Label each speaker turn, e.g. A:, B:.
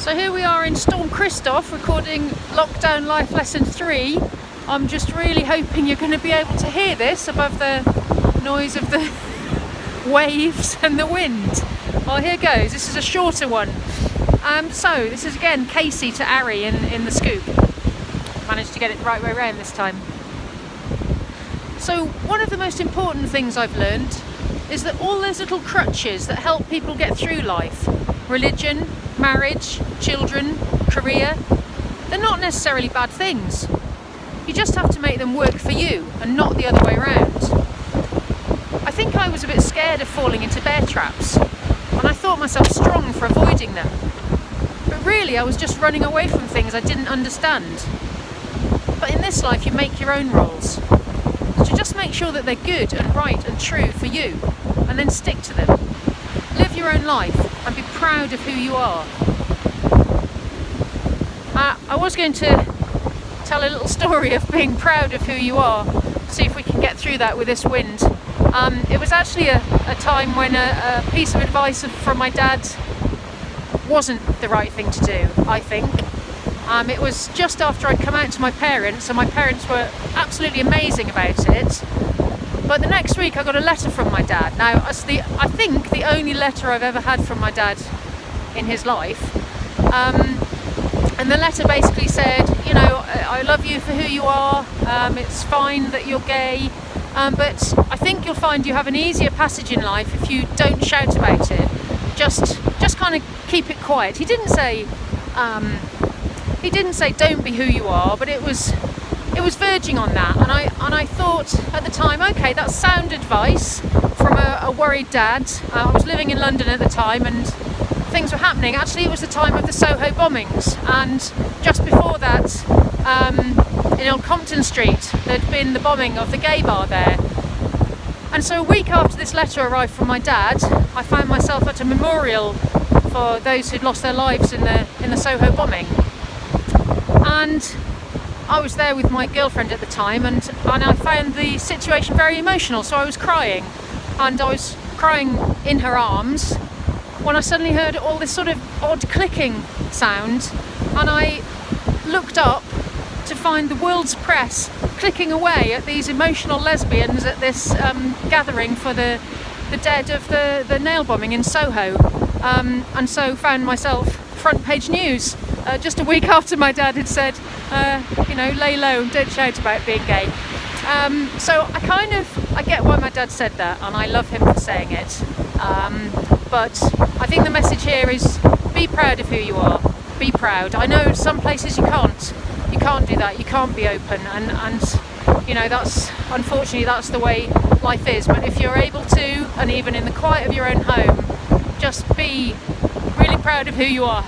A: So here we are in Storm Christoph recording Lockdown Life Lesson 3. I'm just really hoping you're going to be able to hear this above the noise of the waves and the wind. Well, here goes. This is a shorter one. So this is again Casey to Ari in the scoop. Managed to get it the right way around this time. So one of the most important things I've learned is that all those little crutches that help people get through life, religion, marriage, children, career, they're not necessarily bad things. You just have to make them work for you and not the other way around. I think I was a bit scared of falling into bear traps, and I thought myself strong for avoiding them. But really I was just running away from things I didn't understand. But in this life you make your own rules. So just make sure that they're good and right and true for you, and then stick to them. Live your own life and be proud of who you are. I was going to tell a little story of being proud of who you are, see if we can get through that with this wind. It was actually a time when a piece of advice from my dad wasn't the right thing to do, I think. It was just after I'd come out to my parents, and my parents were absolutely amazing about it. But the next week I got a letter from my dad. Now, it's I think the only letter I've ever had from my dad in his life. And the letter basically said, you know, I love you for who you are, it's fine that you're gay, but I think you'll find you have an easier passage in life if you don't shout about it. Just kind of keep it quiet. He didn't say don't be who you are, but it was verging on that, and I thought at the time, okay, that's sound advice from a worried dad. I was living in London at the time and things were happening. Actually, it was the time of the Soho bombings, and just before that, in Old Compton Street, there'd been the bombing of the gay bar there. And so a week after this letter arrived from my dad, I found myself at a memorial for those who'd lost their lives in the Soho bombing. And I was there with my girlfriend at the time, and I found the situation very emotional, so I was crying, and I was crying in her arms when I suddenly heard all this sort of odd clicking sound, and I looked up to find the world's press clicking away at these emotional lesbians at this gathering for the dead of the nail bombing in Soho, and so found myself front page news just a week after my dad had said, lay low and don't shout about being gay. So I get why my dad said that, and I love him for saying it. But I think the message here is be proud of who you are. Be proud. I know some places you can't do that. You can't be open, and unfortunately that's the way life is. But if you're able to, and even in the quiet of your own home, just be really proud of who you are.